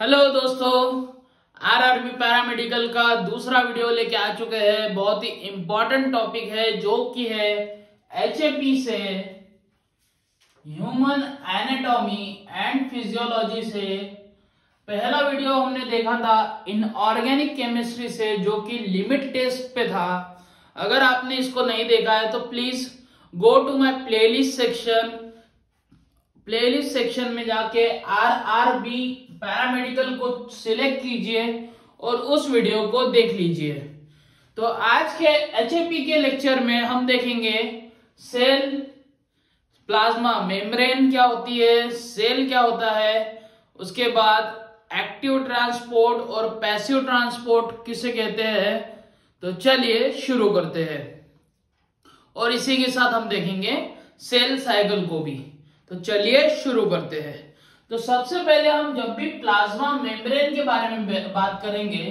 Hello दोस्तों, RRB paramedical का दूसरा वीडियो लेके आ चुके हैं। बहुत ही इंपॉर्टेंट टॉपिक है जो कि है एचएपी से ह्यूमन एनाटॉमी एंड फिजियोलॉजी से। पहला वीडियो हमने देखा था इनऑर्गेनिक केमिस्ट्री से जो कि लिमिट टेस्ट पे था। अगर आपने इसको नहीं देखा है तो please go to my playlist section में जाके आरआरबी पैरामेडिकल को सिलेक्ट कीजिए और उस वीडियो को देख लीजिए। तो आज के एचएपी के लेक्चर में हम देखेंगे सेल, प्लाज्मा मेम्ब्रेन क्या होती है, सेल क्या होता है, उसके बाद एक्टिव ट्रांसपोर्ट और पैसिव ट्रांसपोर्ट किसे कहते हैं। तो चलिए शुरू करते हैं और इसी के साथ हम देखेंगे सेल साइकिल को भी। तो चलिए शुरू करते हैं। तो सबसे पहले हम जब भी प्लाज्मा मेम्ब्रेन के बारे में बात करेंगे,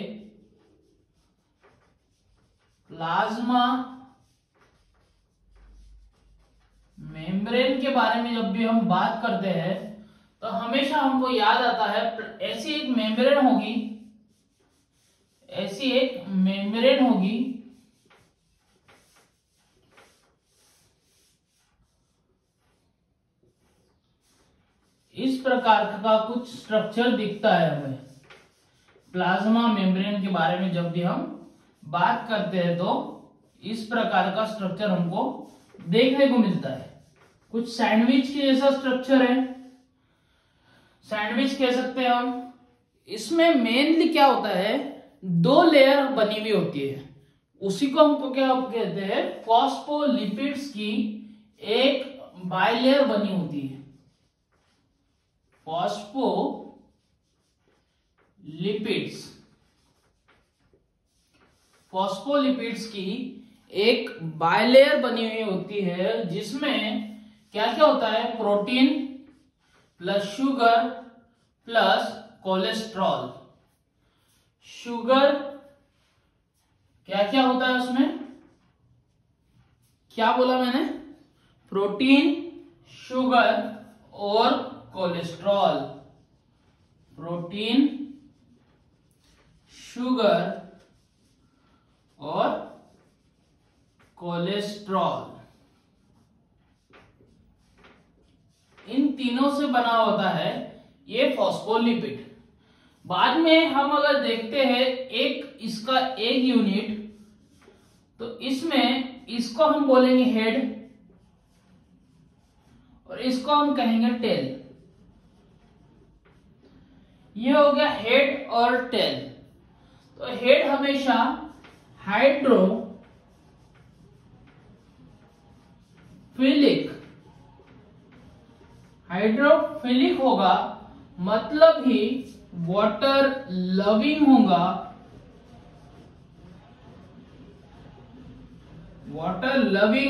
प्लाज्मा मेम्ब्रेन के बारे में जब भी हम बात करते हैं तो हमेशा हमको याद आता है ऐसी एक मेम्ब्रेन होगी इस प्रकार का कुछ स्ट्रक्चर दिखता है हमें। प्लाज्मा मेम्ब्रेन के बारे में जब भी हम बात करते हैं तो इस प्रकार का स्ट्रक्चर हमको देखने को मिलता है। कुछ सैंडविच के जैसा स्ट्रक्चर है, सैंडविच कह सकते हैं हम। इसमें मेनली क्या होता है, दो लेयर बनी हुई होती है, उसी को हमको क्या कहते हैं, फॉस्फोलिपिड्स की एक बाइलेयर बनी होती है। फॉस्फोलिपिड्स की एक बाइलेयर बनी हुई होती है जिसमें क्या क्या होता है, protein plus sugar plus cholesterol. Sugar क्या क्या होता है उसमें, क्या बोला मैंने, प्रोटीन, शुगर और कोलेस्ट्रॉल। प्रोटीन, शुगर और कोलेस्ट्रॉल, इन तीनों से बना होता है ये फॉस्फोलिपिड। बाद में हम अगर देखते हैं इसका एक यूनिट, तो इसमें इसको हम बोलेंगे हेड और इसको हम कहेंगे टेल। ये हो गया हेड और टेल। तो हेड हमेशा हाइड्रोफिलिक होगा, मतलब ही वाटर लविंग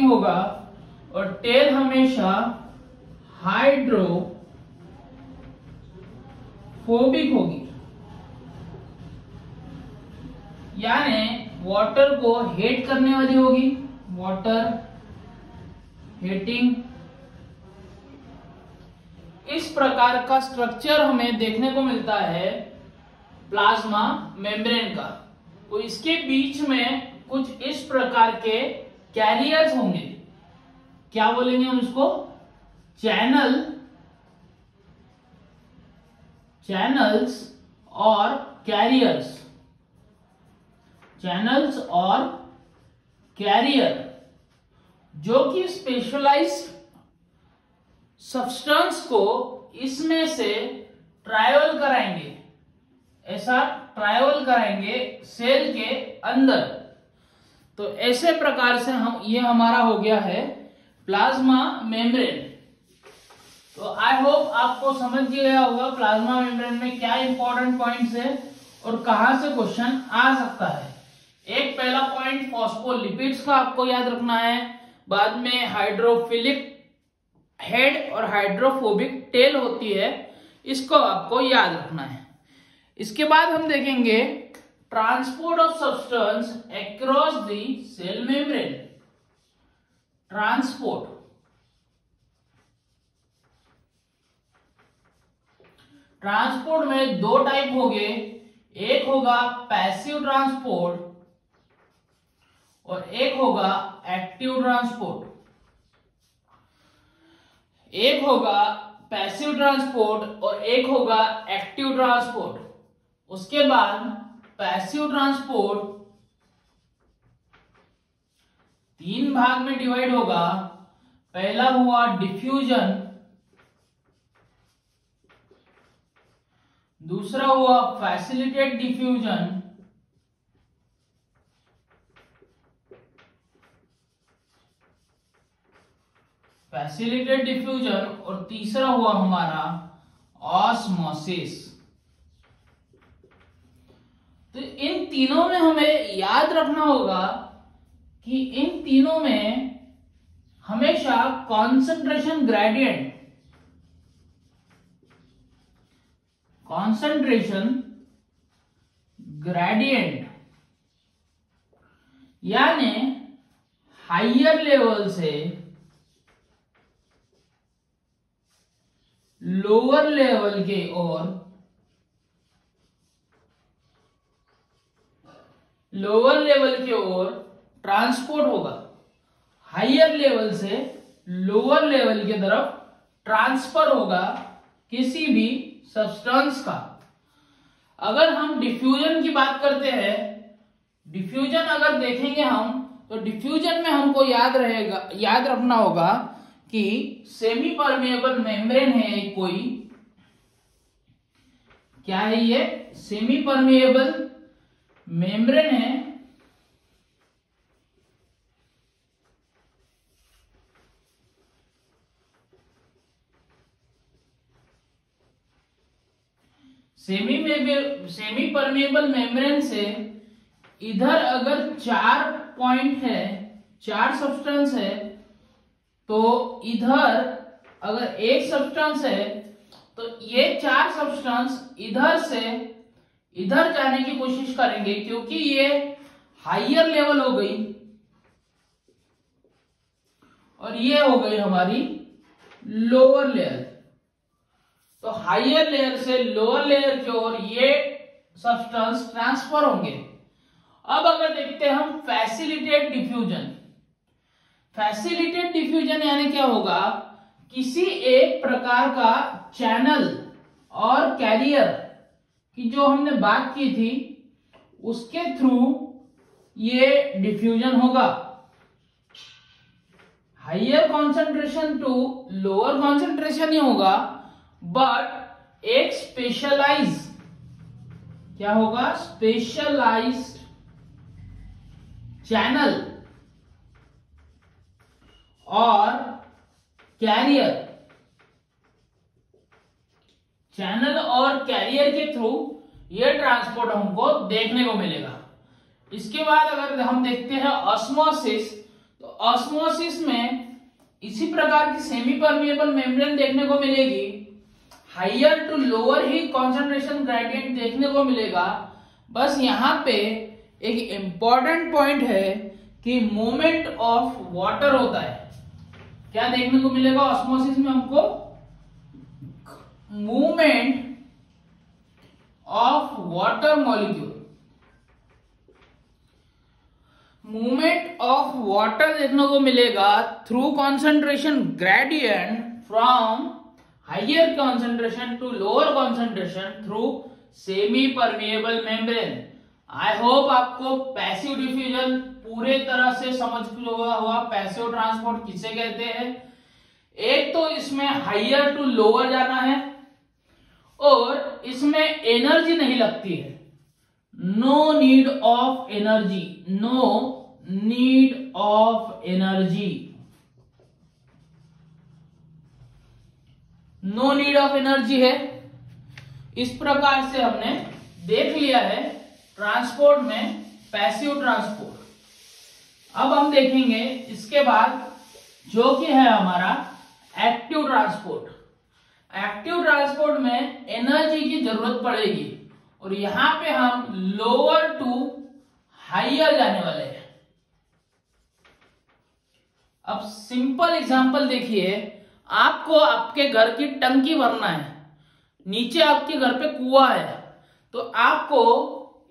होगा और टेल हमेशा हाइड्रोफोबिक होगी, यानी वाटर को हेट करने वाली होगी, वाटर हेटिंग। इस प्रकार का स्ट्रक्चर हमें देखने को मिलता है प्लाज्मा मेम्ब्रेन का। तो इसके बीच में कुछ इस प्रकार के कैरियर्स होंगे, क्या बोलेंगे हम इसको, चैनल्स और कैरियर, जो कि स्पेशलाइज्ड सब्सटेंस को इसमें से ट्रैवल कराएंगे सेल के अंदर। तो ऐसे प्रकार से ये हमारा हो गया है प्लाज्मा मेम्ब्रेन। तो आई होप आपको समझ गया होगा प्लाज्मा मेम्ब्रेन में क्या इंपॉर्टेंट पॉइंट्स है और कहां से क्वेश्चन आ सकता है। एक पहला पॉइंट फॉस्फोलिपिड्स का आपको याद रखना है, बाद में हाइड्रोफिलिक हेड और हाइड्रोफोबिक टेल होती है, इसको आपको याद रखना है। इसके बाद हम देखेंगे transport of substance across the cell membrane. Transport में दो टाइप हो गए, एक होगा पैसिव ट्रांसपोर्ट और एक होगा एक्टिव ट्रांसपोर्ट। एक होगा पैसिव ट्रांसपोर्ट और एक होगा एक्टिव ट्रांसपोर्ट। उसके बाद पैसिव ट्रांसपोर्ट 3 भाग में डिवाइड होगा। पहला हुआ डिफ्यूजन, दूसरा हुआ फैसिलिटेड डिफ्यूजन, और तीसरा हुआ हमारा ऑस्मोसिस। तो इन तीनों में हमें याद रखना होगा कि इन तीनों में हमेशा कॉन्सेंट्रेशन ग्रेडियंट यानी हायर लेवल से लोअर लेवल के ओर, ट्रांसपोर्ट होगा। हायर लेवल से लोअर लेवल की तरफ ट्रांसफर होगा किसी भी सब्सटेंस का। अगर हम डिफ्यूजन की बात करते हैं, डिफ्यूजन अगर देखेंगे हम, तो डिफ्यूजन में हमको याद रखना होगा कि सेमी परमेएबल मेम्ब्रेन है कोई, क्या है ये, सेमी परमेएबल मेम्ब्रेन है। सेमी परमेएबल मेम्ब्रेन से इधर अगर 4 पॉइंट है, 4 सब्सटेंस है, तो इधर अगर एक सब्सटेंस है तो ये 4 सब्सटेंस इधर से इधर जाने की कोशिश करेंगे, क्योंकि ये हायर लेवल हो गई और ये हो गई हमारी लोअर लेयर। तो हायर लेयर से लोअर लेयर की ओर ये सब्सटेंस ट्रांसफर होंगे। अब अगर देखते हैं हम फैसिलिटेड डिफ्यूजन यानी क्या होगा, किसी एक प्रकार का चैनल और कैरियर की जो हमने बात की थी उसके थ्रू ये डिफ्यूजन होगा। Higher concentration to lower concentration ही होगा, बट एक क्या होगा, स्पेशलाइज्ड चैनल और कैरियर के थ्रू ये ट्रांसपोर्ट हमको देखने को मिलेगा। इसके बाद अगर हम देखते हैं ऑस्मोसिस, तो ऑस्मोसिस में इसी प्रकार की सेमी परमेएबल मेम्ब्रेन देखने को मिलेगी। हायर टू लोअर ही कॉन्सेंट्रेशन ग्रेडियंट देखने को मिलेगा। बस यहां पे एक इंपॉर्टेंट पॉइंट है कि मूवमेंट ऑफ वाटर होता है। क्या देखने को मिलेगा ऑस्मोसिस में हमको, movement of water molecule. Movement of water देखने को मिलेगा through concentration gradient from higher concentration to lower concentration through semi permeable membrane. I hope आपको पैसिव डिफ्यूजन पूरे तरह से समझ हुआ। पैसिव ट्रांसपोर्ट किसे कहते हैं, एक तो इसमें हायर टू लोअर जाना है और इसमें एनर्जी नहीं लगती है, नो नीड ऑफ एनर्जी है। इस प्रकार से हमने देख लिया है ट्रांसपोर्ट में पैसिव ट्रांसपोर्ट। अब हम देखेंगे इसके बाद जो कि है हमारा एक्टिव ट्रांसपोर्ट। एक्टिव ट्रांसपोर्ट में एनर्जी की जरूरत पड़ेगी और यहां पे हम लोअर टू हायर जाने वाले हैं। अब सिंपल एग्जांपल देखिए, आपको आपके घर की टंकी भरना है, नीचे आपके घर पे कुआं है, तो आपको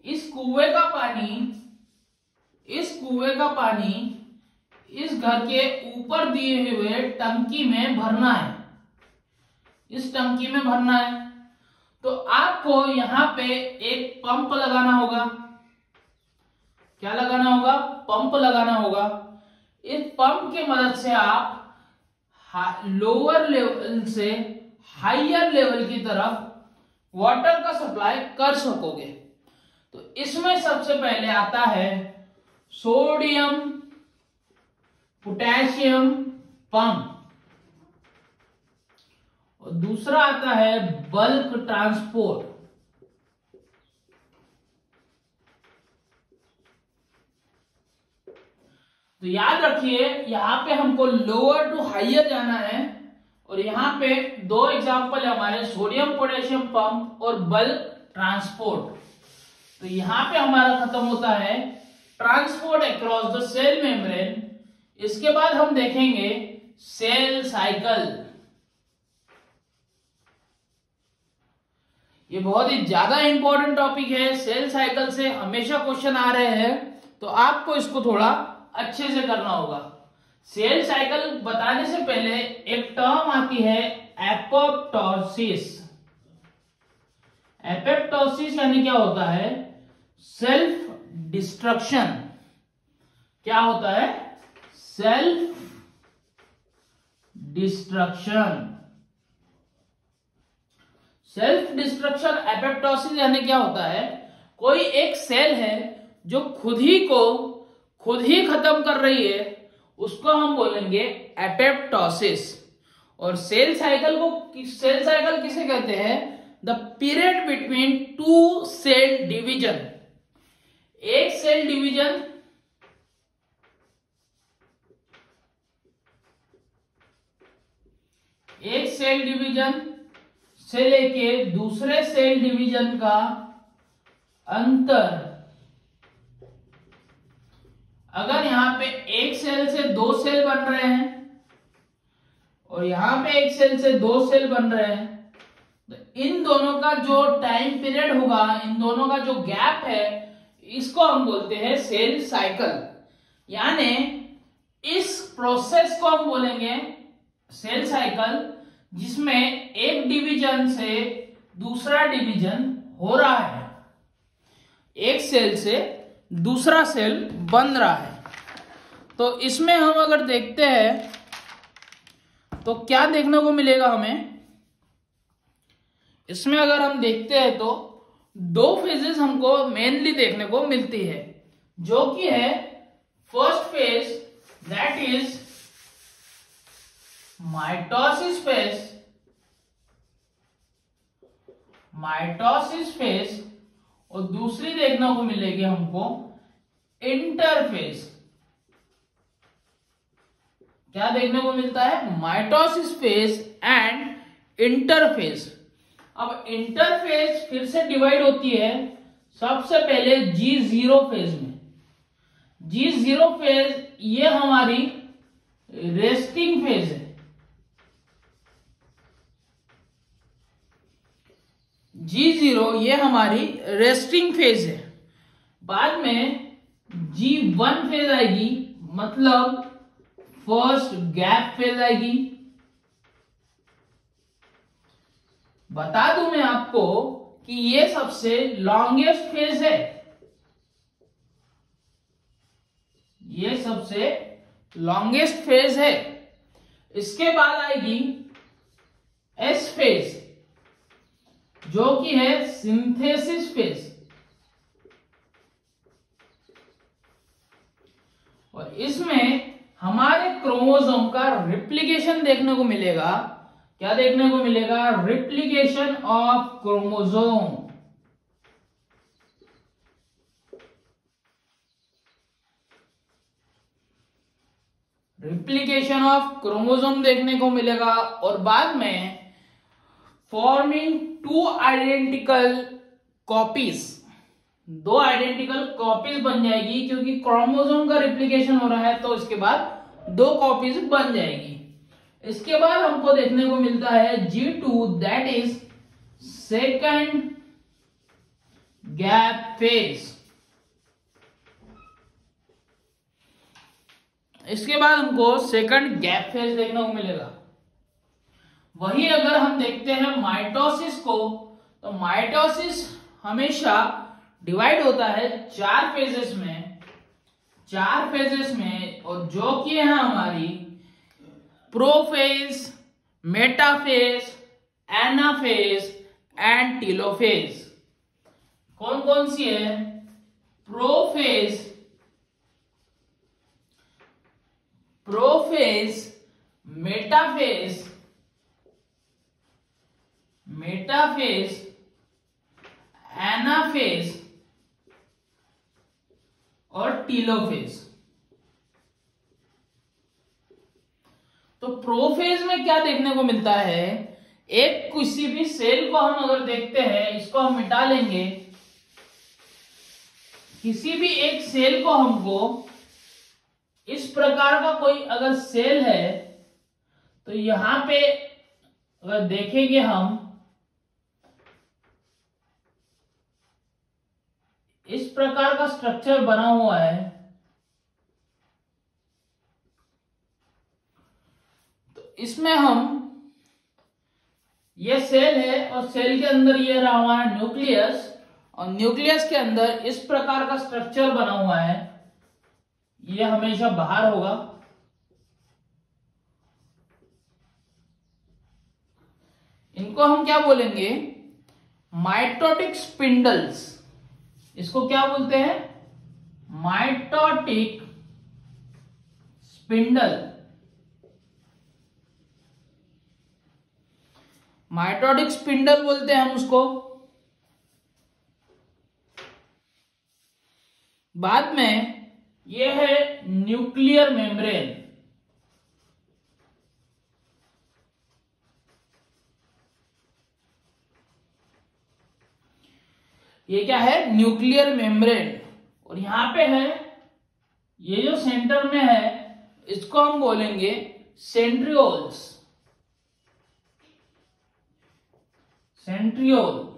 इस कुएं का पानी इस घर के ऊपर दिए हुए टंकी में भरना है, इस टंकी में भरना है। तो आपको यहाँ पे एक पंप लगाना होगा। क्या लगाना होगा? पंप लगाना होगा। इस पंप की मदद से आप लोअर लेवल से हायर लेवल की तरफ वाटर का सप्लाई कर सकोगे। तो इसमें सबसे पहले आता है सोडियम पोटेशियम पंप, और दूसरा आता है बल्क ट्रांसपोर्ट। तो याद रखिए, यहां पे हमको लोअर टू हायर जाना है, और यहां पे दो एग्जांपल है हमारे, सोडियम पोटेशियम पंप और बल्क ट्रांसपोर्ट। तो यहां पे हमारा खत्म होता है transport across the cell membrane. इसके बाद हम देखेंगे सेल साइकिल। ये बहुत ही ज्यादा इंपॉर्टेंट टॉपिक है, सेल साइकिल से हमेशा क्वेश्चन आ रहे हैं, तो आपको इसको थोड़ा अच्छे से करना होगा। सेल साइकिल बताने से पहले एक टर्म आती है एपोप्टोसिस। एपोप्टोसिस यानी क्या होता है? Self destruction. क्या होता है? Self destruction. Self destruction apoptosis यानी क्या होता है? कोई एक सेल है जो खुद ही खत्म कर रही है, उसको हम बोलेंगे एपोप्टोसिस। और सेल साइकिल किसे कहते हैं? The period between two cell division. एक सेल डिवीजन से लेके दूसरे सेल डिवीजन का अंतर। अगर यहां पे एक सेल से दो सेल बन रहे हैं और यहां पे एक सेल से दो सेल बन रहे हैं, तो इन दोनों का जो टाइम पीरियड होगा, इन दोनों का जो गैप है, इसको हम बोलते हैं सेल साइकिल। यानी इस प्रोसेस को हम बोलेंगे सेल साइकिल, जिसमें एक डिवीजन से दूसरा डिवीजन हो रहा है, एक सेल से दूसरा सेल बन रहा है। तो इसमें हम अगर देखते हैं तो क्या देखने को मिलेगा हमें? इसमें अगर हम देखते हैं तो दो फेजेस हमको मेनली देखने को मिलती है, जो कि है first phase, that is mitosis phase, और दूसरी देखने को मिलेगी हमको इंटरफेज। क्या देखने को मिलता है? Mitosis phase and interphase. अब इंटरफेज फिर से डिवाइड होती है सबसे पहले G0 फेज में। G0 फेज ये हमारी रेस्टिंग फेज है। G0 ये हमारी रेस्टिंग फेज है। बाद में G1 फेज आएगी, मतलब फर्स्ट गैप फेज आएगी। बता दूं मैं आपको कि ये सबसे लॉन्गेस्ट फेज है, ये सबसे लॉन्गेस्ट फेज है। इसके बाद आएगी एस फेज, जो कि है सिंथेसिस फेज, और इसमें हमारे क्रोमोसोम का रिप्लिकेशन देखने को मिलेगा। क्या देखने को मिलेगा? Replication of chromosome. Replication of chromosome देखने को मिलेगा, और बाद में फॉर्मिंग टू आइडेंटिकल कॉपीज, दो आइडेंटिकल कॉपीज बन जाएगी, क्योंकि क्रोमोसोम का रिप्लिकेशन हो रहा है, तो इसके बाद दो कॉपीज बन जाएगी। इसके बाद हमको देखने को मिलता है G2, that is second gap phase. इसके बाद हमको सेकंड गैप फेज देखने को मिलेगा। वही अगर हम देखते हैं माइटोसिस को, तो माइटोसिस हमेशा डिवाइड होता है चार फेजेस में, और जो कि है हमारी prophase, metaphase, anaphase and telophase. कौन कौन सी है? प्रोफेज, मेटाफेज, एनाफेज और टीलोफेज। तो प्रोफेज में क्या देखने को मिलता है? एक किसी भी सेल को हम अगर देखते हैं, इसको हम मिटा लेंगे। किसी भी एक सेल को हमको इस प्रकार का कोई अगर सेल है, तो यहां पे अगर देखेंगे हम, इस प्रकार का स्ट्रक्चर बना हुआ है। तो इसमें हम, ये सेल है और सेल के अंदर ये रहा हमारा न्यूक्लियस, और न्यूक्लियस के अंदर इस प्रकार का स्ट्रक्चर बना हुआ है। ये हमेशा बाहर होगा। इनको हम क्या बोलेंगे? Mitotic spindles. इसको क्या बोलते हैं? Mitotic spindle. माइटोटिक स्पिंडल बोलते हैं हम उसको। बाद में ये है न्यूक्लियर मेम्ब्रेन। ये क्या है? Nuclear membrane. और यहां पे है, ये जो सेंटर में है, इसको हम बोलेंगे सेंट्रियोल्स। सेंट्रियोल।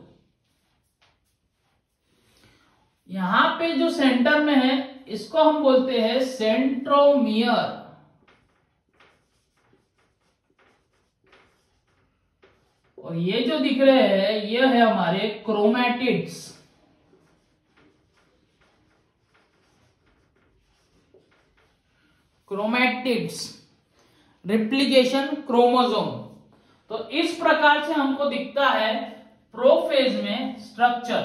यहां पे जो सेंटर में है, इसको हम बोलते हैं सेंट्रोमियर। और ये जो दिख रहे हैं, ये है हमारे क्रोमैटिड्स। Chromatids, replication chromosome. तो इस प्रकार से हमको दिखता है प्रोफेज में स्ट्रक्चर।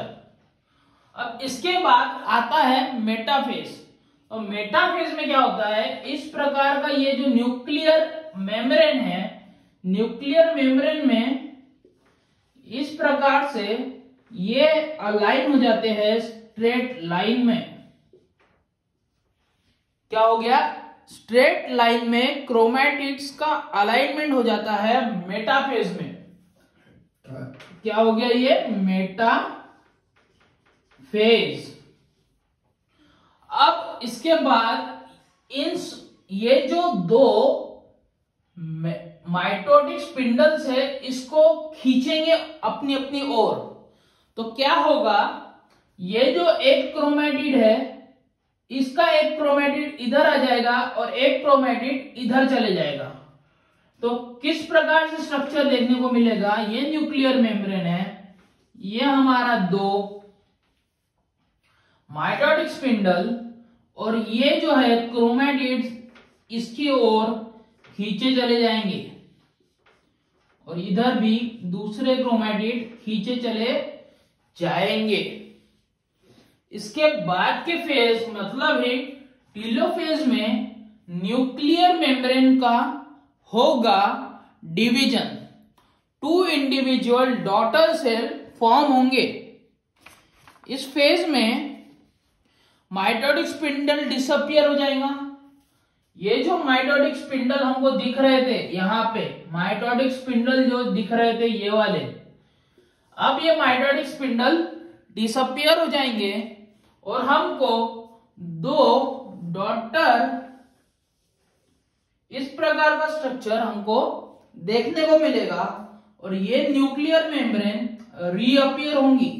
अब इसके बाद आता है मेटाफेज। तो मेटाफेज में क्या होता है? इस प्रकार का ये जो न्यूक्लियर मेम्ब्रेन है, न्यूक्लियर मेम्ब्रेन में इस प्रकार से ये अलाइन हो जाते हैं स्ट्रेट लाइन में। क्या हो गया? स्ट्रेट लाइन में क्रोमैटिड्स का अलाइनमेंट हो जाता है मेटाफेज में। क्या हो गया? ये मेटाफेज। अब इसके बाद ये जो दो माइटोटिक स्पिंडल्स है, इसको खींचेंगे अपनी अपनी ओर। तो क्या होगा? ये जो एक क्रोमैटिड है, इसका एक क्रोमैटिड इधर आ जाएगा और एक क्रोमैटिड इधर चले जाएगा। तो किस प्रकार से स्ट्रक्चर देखने को मिलेगा? ये न्यूक्लियर मेम्ब्रेन है, ये हमारा दो माइटोटिक स्पिंडल, और ये जो है क्रोमैटिड्स इसकी ओर खींचे चले जाएंगे, और इधर भी दूसरे क्रोमैटिड खींचे चले जाएंगे। इसके बाद के फेज मतलब है टीलोफेज में न्यूक्लियर मेम्ब्रेन का होगा division. 2 individual daughter cell form होंगे। इस फेज में माइटोटिक स्पिंडल डिसअपियर हो जाएगा। ये जो माइटोटिक स्पिंडल हमको दिख रहे थे, यहां पे माइटोटिक स्पिंडल जो दिख रहे थे ये वाले, अब ये माइटोटिक स्पिंडल डिसअपियर हो जाएंगे और हमको दो डॉटर, इस प्रकार का स्ट्रक्चर हमको देखने को मिलेगा। और ये न्यूक्लियर मेम्ब्रेन रीअपियर होंगी।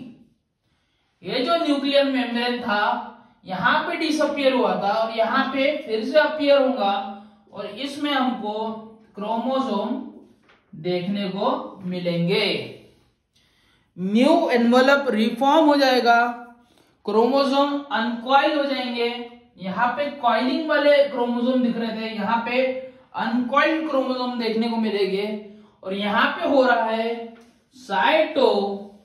ये जो न्यूक्लियर मेम्ब्रेन था यहाँ पे डिसअपियर हुआ था और यहाँ पे फिर से अपियर होगा और इसमें हमको क्रोमोसोम देखने को मिलेंगे। न्यू एनवेलप रिफॉर्म हो जाएगा, क्रोमोसोम अनकॉइल हो जाएंगे। यहाँ पे कॉइलिंग वाले क्रोमोसोम दिख रहे थे, यहाँ पे अनकॉइल्ड क्रोमोसोम देखने को मिलेंगे और यहाँ पे हो रहा है साइटोकाइनेसिस।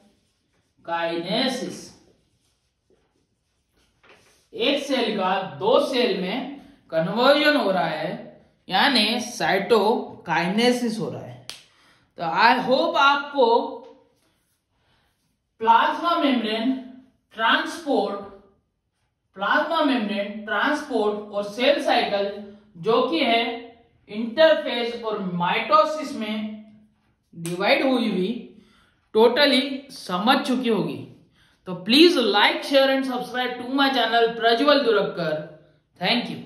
एक सेल का दो सेल में कन्वर्जन हो रहा है, यानी साइटोकाइनेसिस हो रहा है। तो आई होप आपको प्लाज्मा मेम्ब्रेन ट्रांसपोर्ट और सेल साइकिल जो कि है इंटरफेज और माइटोसिस में डिवाइड हुई टोटली समझ चुकी होगी। तो please like, share and subscribe to my channel Prajwal Durakkar. Thank you.